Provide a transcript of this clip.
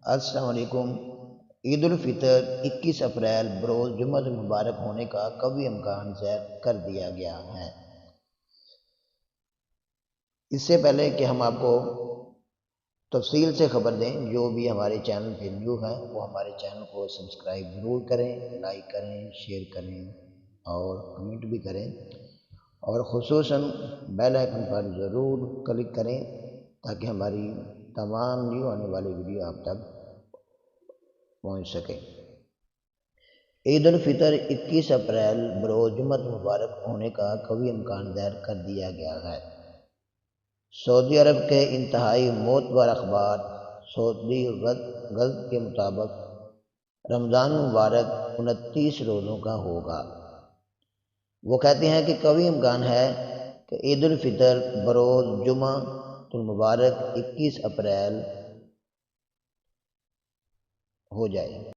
السلام علیکم۔ عید الفطر 21 اپریل بروز جمعہ المبارک ہونے کا قوی امکان ظاہر کر دیا گیا ہے۔ اس سے پہلے کہ ہم آپ کو تفصیل سے خبر دیں، جو بھی ہمارے چینل پہ نیو ہیں وہ ہمارے چینل کو سبسکرائب ضرور کریں، لائک کریں، شیئر کریں اور کمنٹ بھی کریں، اور خصوصاً بیل آئکن پر ضرور کلک کریں تاکہ ہماری تمام نیو آنے والی ویڈیو آپ تک پہنچ سکے۔ عید الفطر 21 اپریل بروز جمعہ مبارک ہونے کا قوی امکان ظاہر کر دیا گیا ہے۔ سعودی عرب کے انتہائی معتبر اخبار سعودی غرب کے مطابق رمضان مبارک 29 روزوں کا ہوگا۔ وہ کہتے ہیں کہ قوی امکان ہے کہ عید الفطر بروز جمعہ المبارک 21 اپریل ہو جائے۔